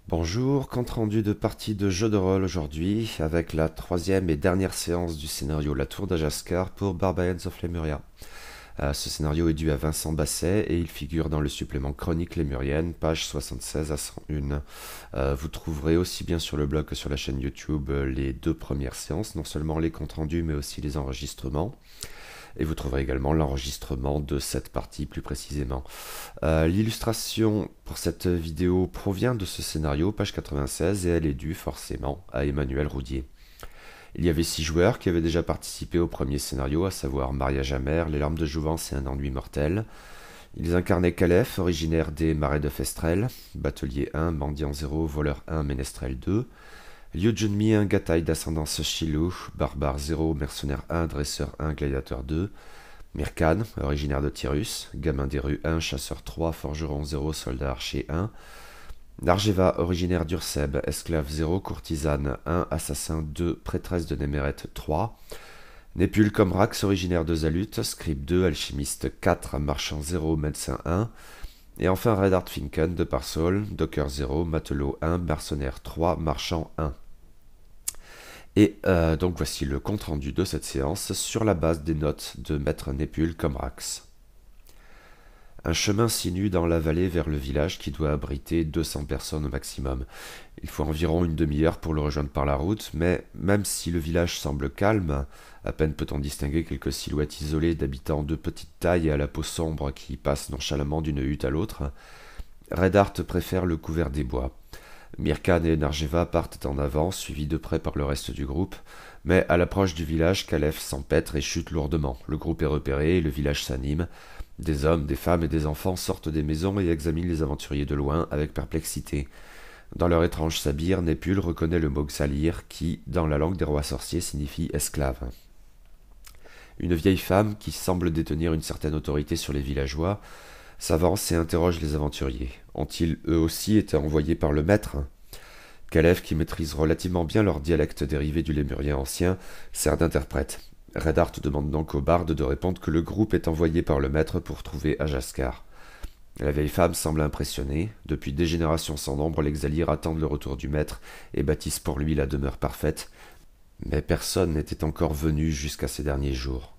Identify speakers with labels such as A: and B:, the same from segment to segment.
A: Bonjour, compte rendu de partie de jeu de rôle aujourd'hui avec la troisième et dernière séance du scénario La Tour d'Ajaskar pour Barbarians of Lemuria. Ce scénario est dû à Vincent Basset et il figure dans le supplément Chronique lémurienne, page 76 à 101. Vous trouverez aussi bien sur le blog que sur la chaîne YouTube les deux premières séances, non seulement les comptes rendus mais aussi les enregistrements. Et vous trouverez également l'enregistrement de cette partie plus précisément. L'illustration pour cette vidéo provient de ce scénario, page 96, et elle est due forcément à Emmanuel Roudier. Il y avait 6 joueurs qui avaient déjà participé au premier scénario, à savoir Mariage amer, Les larmes de jouvence et Un ennui mortel. Ils incarnaient Calef, originaire des Marais de Festrel, Batelier 1, Mendiant 0, Voleur 1, Ménestrel 2. Liu Junmi 1, Gatai d'ascendance Shilu, Barbare 0, Mercenaire 1, Dresseur 1, Gladiateur 2. Mirkan, originaire de Tyrus, Gamin des rues 1, Chasseur 3, Forgeron 0, Soldat archer 1. Narjeva, originaire d'Urseb, Esclave 0, Courtisane 1, Assassin 2, Prêtresse de Néméret 3. Népule Comrax, originaire de Zalut, Scribe 2, Alchimiste 4, Marchand 0, Médecin 1. Et enfin Redart Finken de Parsol, Docker 0, Matelot 1, Mercenaire 3, Marchand 1. Et donc voici le compte-rendu de cette séance sur la base des notes de Maître Népule Comrax. Un chemin sinue dans la vallée vers le village qui doit abriter 200 personnes au maximum. Il faut environ une demi-heure pour le rejoindre par la route, mais même si le village semble calme, à peine peut-on distinguer quelques silhouettes isolées d'habitants de petite taille et à la peau sombre qui passent nonchalamment d'une hutte à l'autre, Redart préfère le couvert des bois. Mirkan et Narjeva partent en avant, suivis de près par le reste du groupe, mais à l'approche du village, Calef s'empêtre et chute lourdement. Le groupe est repéré et le village s'anime. Des hommes, des femmes et des enfants sortent des maisons et examinent les aventuriers de loin avec perplexité. Dans leur étrange sabir, Népule reconnaît le mot Xalir qui, dans la langue des rois sorciers, signifie esclave. Une vieille femme, qui semble détenir une certaine autorité sur les villageois, s'avance et interroge les aventuriers. Ont-ils eux aussi été envoyés par le maître ? Calef, qui maîtrise relativement bien leur dialecte dérivé du lémurien ancien, sert d'interprète. Redart demande donc au barde de répondre que le groupe est envoyé par le maître pour trouver Ajaskar. La vieille femme semble impressionnée. Depuis des générations sans nombre, les Xalir attendent le retour du maître et bâtissent pour lui la demeure parfaite. Mais personne n'était encore venu jusqu'à ces derniers jours.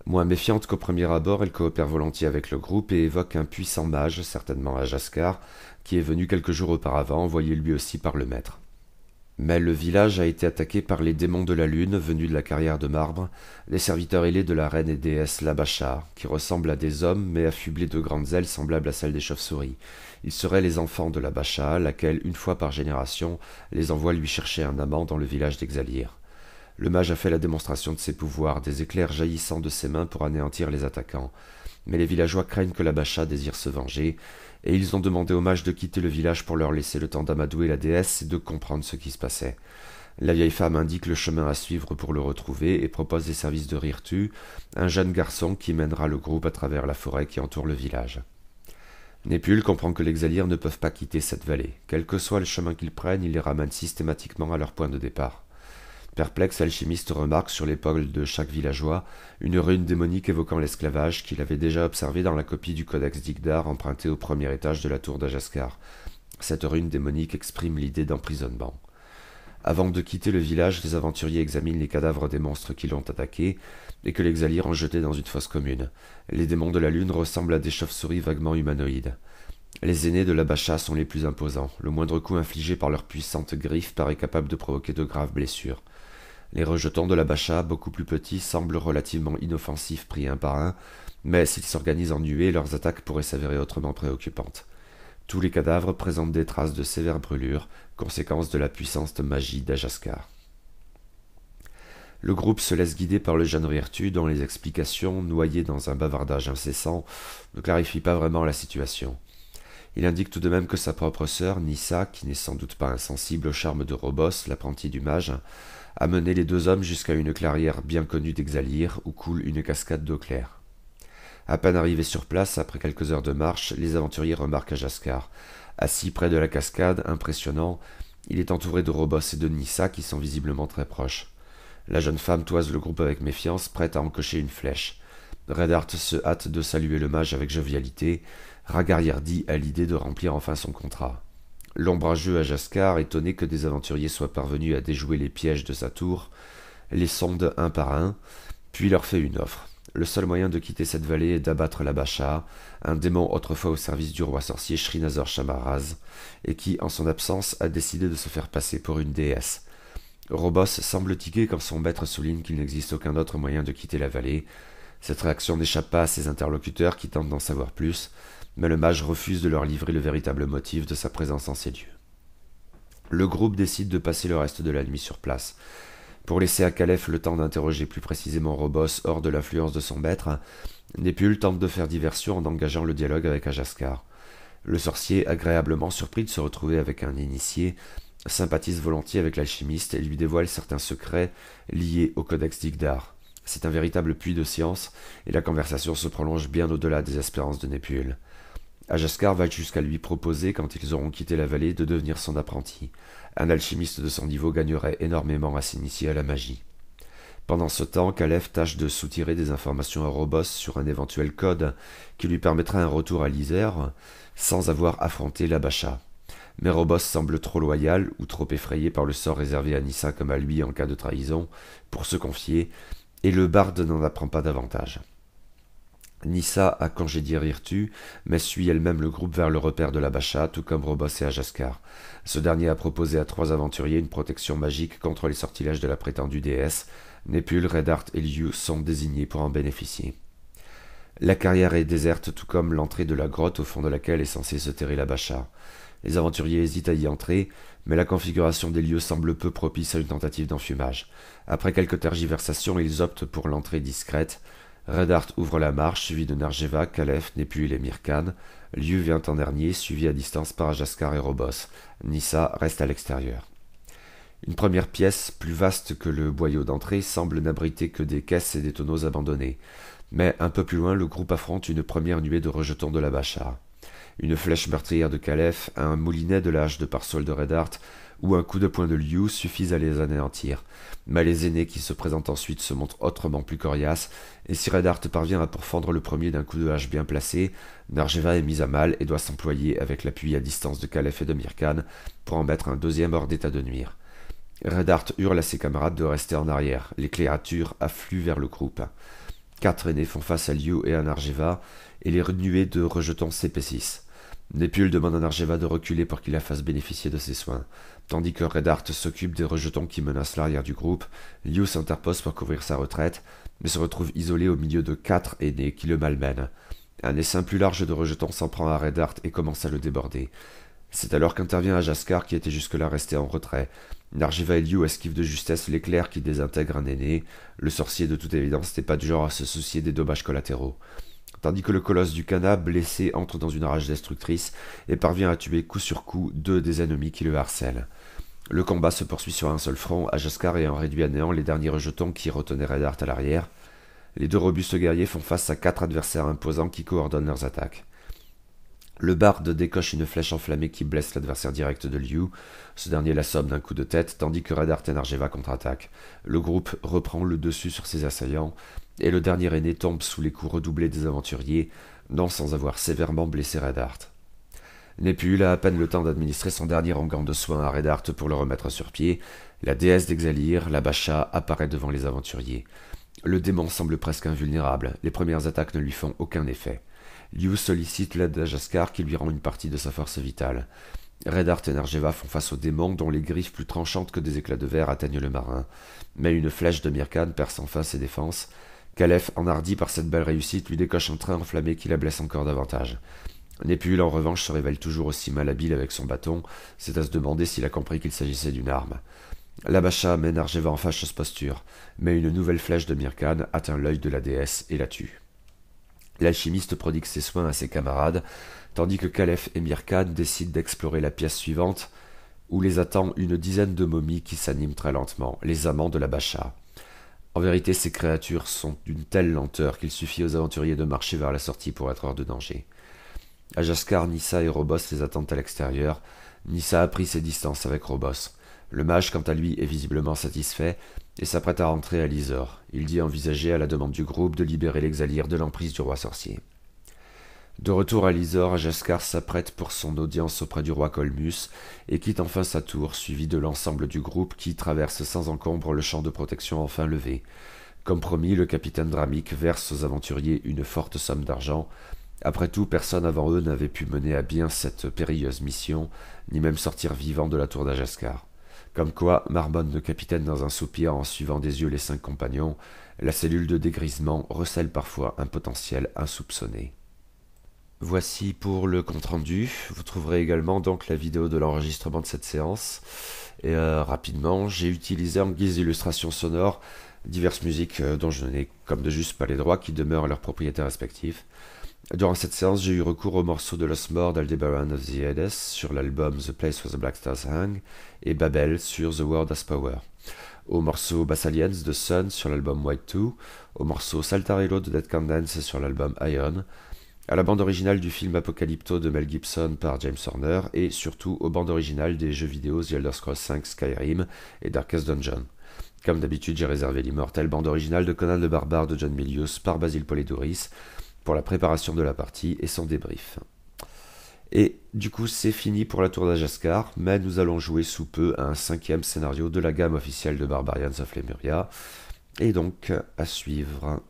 A: Moins méfiante qu'au premier abord, elle coopère volontiers avec le groupe et évoque un puissant mage, certainement Ajaskar, qui est venu quelques jours auparavant, envoyé lui aussi par le maître. Mais le village a été attaqué par les démons de la lune, venus de la carrière de marbre, les serviteurs ailés de la reine et déesse Labasha, qui ressemblent à des hommes, mais affublés de grandes ailes semblables à celles des chauves-souris. Ils seraient les enfants de Labasha, laquelle, une fois par génération, les envoie lui chercher un amant dans le village d'Exalir. Le mage a fait la démonstration de ses pouvoirs, des éclairs jaillissant de ses mains pour anéantir les attaquants. Mais les villageois craignent que Labasha désire se venger, et ils ont demandé au mage de quitter le village pour leur laisser le temps d'amadouer la déesse et de comprendre ce qui se passait. La vieille femme indique le chemin à suivre pour le retrouver et propose des services de Rirtu, un jeune garçon qui mènera le groupe à travers la forêt qui entoure le village. Népule comprend que les Xalirs ne peuvent pas quitter cette vallée. Quel que soit le chemin qu'ils prennent, il les ramène systématiquement à leur point de départ. Perplexe, l'alchimiste remarque sur l'épaule de chaque villageois une rune démonique évoquant l'esclavage qu'il avait déjà observée dans la copie du codex d'Igdar empruntée au premier étage de la tour d'Ajaskar. Cette rune démonique exprime l'idée d'emprisonnement. Avant de quitter le village, les aventuriers examinent les cadavres des monstres qui l'ont attaqué et que les Xalirs ont jetés dans une fosse commune. Les démons de la lune ressemblent à des chauves-souris vaguement humanoïdes. Les aînés de la Bacha sont les plus imposants. Le moindre coup infligé par leurs puissantes griffes paraît capable de provoquer de graves blessures. Les rejetons de la Bacha, beaucoup plus petits, semblent relativement inoffensifs pris un par un, mais s'ils s'organisent en nuées, leurs attaques pourraient s'avérer autrement préoccupantes. Tous les cadavres présentent des traces de sévères brûlures, conséquence de la puissance de magie d'Ajaskar. Le groupe se laisse guider par le jeune Rirtu, dont les explications, noyées dans un bavardage incessant, ne clarifient pas vraiment la situation. Il indique tout de même que sa propre sœur, Nissa, qui n'est sans doute pas insensible au charme de Robos, l'apprenti du mage, a mené les deux hommes jusqu'à une clairière bien connue d'Exalir, où coule une cascade d'eau claire. À peine arrivés sur place, après quelques heures de marche, les aventuriers remarquent Ajaskar. Assis près de la cascade, impressionnant, il est entouré de Robos et de Nissa qui sont visiblement très proches. La jeune femme toise le groupe avec méfiance, prête à encocher une flèche. Redart se hâte de saluer le mage avec jovialité, ragarriardi à l'idée de remplir enfin son contrat. L'ombrageux Ajaskar, étonné que des aventuriers soient parvenus à déjouer les pièges de sa tour, les sonde un par un, puis leur fait une offre. Le seul moyen de quitter cette vallée est d'abattre la Bacha, un démon autrefois au service du roi sorcier Shrinazor Shamaraz, et qui, en son absence, a décidé de se faire passer pour une déesse. Robos semble tiquer quand son maître souligne qu'il n'existe aucun autre moyen de quitter la vallée. Cette réaction n'échappe pas à ses interlocuteurs qui tentent d'en savoir plus, mais le mage refuse de leur livrer le véritable motif de sa présence en ces lieux. Le groupe décide de passer le reste de la nuit sur place. Pour laisser à Calef le temps d'interroger plus précisément Robos hors de l'influence de son maître, Népule tente de faire diversion en engageant le dialogue avec Ajaskar. Le sorcier, agréablement surpris de se retrouver avec un initié, sympathise volontiers avec l'alchimiste et lui dévoile certains secrets liés au codex d'Igdar. C'est un véritable puits de science, et la conversation se prolonge bien au-delà des espérances de Népule. Ajaskar va jusqu'à lui proposer, quand ils auront quitté la vallée, de devenir son apprenti. Un alchimiste de son niveau gagnerait énormément à s'initier à la magie. Pendant ce temps, Calef tâche de soutirer des informations à Robos sur un éventuel code qui lui permettra un retour à l'Isère sans avoir affronté la Bacha. Mais Robos semble trop loyal ou trop effrayé par le sort réservé à Nissa comme à lui en cas de trahison pour se confier, et le barde n'en apprend pas davantage. Nissa a congédié Rirtu, mais suit elle-même le groupe vers le repère de la Bacha, tout comme Robos et Ajaskar. Ce dernier a proposé à 3 aventuriers une protection magique contre les sortilèges de la prétendue déesse. Népule, Redart et Liu sont désignés pour en bénéficier. La carrière est déserte, tout comme l'entrée de la grotte au fond de laquelle est censée se terrer la Bacha. Les aventuriers hésitent à y entrer, mais la configuration des lieux semble peu propice à une tentative d'enfumage. Après quelques tergiversations, ils optent pour l'entrée discrète. Redart ouvre la marche, suivi de Narjeva, Calef, Népule et Mirkan. Liu vient en dernier, suivi à distance par Ajaskar et Robos. Nissa reste à l'extérieur. Une première pièce, plus vaste que le boyau d'entrée, semble n'abriter que des caisses et des tonneaux abandonnés. Mais un peu plus loin, le groupe affronte une première nuée de rejetons de la Bacha. Une flèche meurtrière de Calef, un moulinet de l'âge de pare-sol de Redart ou un coup de poing de Liu suffisent à les anéantir. Mais les aînés qui se présentent ensuite se montrent autrement plus coriaces, et si Redart parvient à pourfendre le premier d'un coup de hache bien placé, Narjeva est mise à mal et doit s'employer avec l'appui à distance de Calef et de Mirkan pour en mettre un deuxième hors d'état de nuire. Redart hurle à ses camarades de rester en arrière. Les créatures affluent vers le groupe. 4 aînés font face à Liu et à Narjeva, et les nuées de rejetons s'épaississent. Népule demande à Narjeva de reculer pour qu'il la fasse bénéficier de ses soins. Tandis que Redart s'occupe des rejetons qui menacent l'arrière du groupe, Liu s'interpose pour couvrir sa retraite, mais se retrouve isolé au milieu de 4 aînés qui le malmènent. Un essaim plus large de rejetons s'en prend à Redart et commence à le déborder. C'est alors qu'intervient Ajaskar qui était jusque-là resté en retrait. Narjeva et Liu esquivent de justesse l'éclair qui désintègre un aîné. Le sorcier, de toute évidence, n'est pas du genre à se soucier des dommages collatéraux. Tandis que le colosse du Kana, blessé, entre dans une rage destructrice et parvient à tuer coup sur coup 2 des ennemis qui le harcèlent. Le combat se poursuit sur un seul front, Ajaskar ayant réduit à néant les derniers rejetons qui retenaient Redart à l'arrière. Les 2 robustes guerriers font face à 4 adversaires imposants qui coordonnent leurs attaques. Le barde décoche une flèche enflammée qui blesse l'adversaire direct de Liu. Ce dernier l'assomme d'un coup de tête, tandis que Redart et Narjeva contre-attaquent. Le groupe reprend le dessus sur ses assaillants, et le dernier aîné tombe sous les coups redoublés des aventuriers, non sans avoir sévèrement blessé Redart. Népule a à peine le temps d'administrer son dernier onguent de soin à Redart pour le remettre sur pied. La déesse d'Exalir, la Bacha, apparaît devant les aventuriers. Le démon semble presque invulnérable, les premières attaques ne lui font aucun effet. Liu sollicite l'aide d'Ajaskar qui lui rend une partie de sa force vitale. Redart et Narjeva font face au démon dont les griffes plus tranchantes que des éclats de verre atteignent le marin. Mais une flèche de Mirkan perce enfin ses défenses. Calef, enhardi par cette belle réussite, lui décoche un trait enflammé qui la blesse encore davantage. Népule, en revanche, se révèle toujours aussi malhabile avec son bâton. C'est à se demander s'il a compris qu'il s'agissait d'une arme. La Bacha mène Narjeva en fâcheuse posture, mais une nouvelle flèche de Mirkan atteint l'œil de la déesse et la tue. L'alchimiste prodigue ses soins à ses camarades, tandis que Calef et Mirkan décident d'explorer la pièce suivante, où les attend une dizaine de momies qui s'animent très lentement, les amants de la Bacha. En vérité, ces créatures sont d'une telle lenteur qu'il suffit aux aventuriers de marcher vers la sortie pour être hors de danger. Ajaskar, Nissa et Robos les attendent à l'extérieur. Nissa a pris ses distances avec Robos. Le mage, quant à lui, est visiblement satisfait et s'apprête à rentrer à l'Isor. Il dit envisager, à la demande du groupe, de libérer l'Exalir de l'emprise du roi sorcier. De retour à Lysor, Jaskar s'apprête pour son audience auprès du roi Colmus et quitte enfin sa tour, suivi de l'ensemble du groupe qui traverse sans encombre le champ de protection enfin levé. Comme promis, le capitaine Dramic verse aux aventuriers une forte somme d'argent. Après tout, personne avant eux n'avait pu mener à bien cette périlleuse mission, ni même sortir vivant de la tour d'Ajaskar. Comme quoi, marmonne le capitaine dans un soupir en suivant des yeux les 5 compagnons, la cellule de dégrisement recèle parfois un potentiel insoupçonné. Voici pour le compte-rendu. Vous trouverez également donc la vidéo de l'enregistrement de cette séance. Et rapidement, j'ai utilisé en guise d'illustration sonore diverses musiques dont je n'ai comme de juste pas les droits, qui demeurent à leurs propriétaires respectifs. Durant cette séance, j'ai eu recours au morceau de Lost More d'Aldebaran of the Hades sur l'album The Place Where the Black Stars Hang et Babel sur The World Has Power, au morceau Bassalians de Sun sur l'album White 2, au morceau Saltarello de Dead Can Dance sur l'album Iron, à la bande originale du film Apocalypto de Mel Gibson par James Horner et surtout aux bandes originales des jeux vidéo The Elder Scrolls V Skyrim et Darkest Dungeon. Comme d'habitude, j'ai réservé l'immortelle bande originale de Conan le Barbare de John Milius par Basil Poledouris pour la préparation de la partie et son débrief. Et du coup, c'est fini pour la tour d'Ajaskar, mais nous allons jouer sous peu à un 5e scénario de la gamme officielle de Barbarians of Lemuria, et donc à suivre.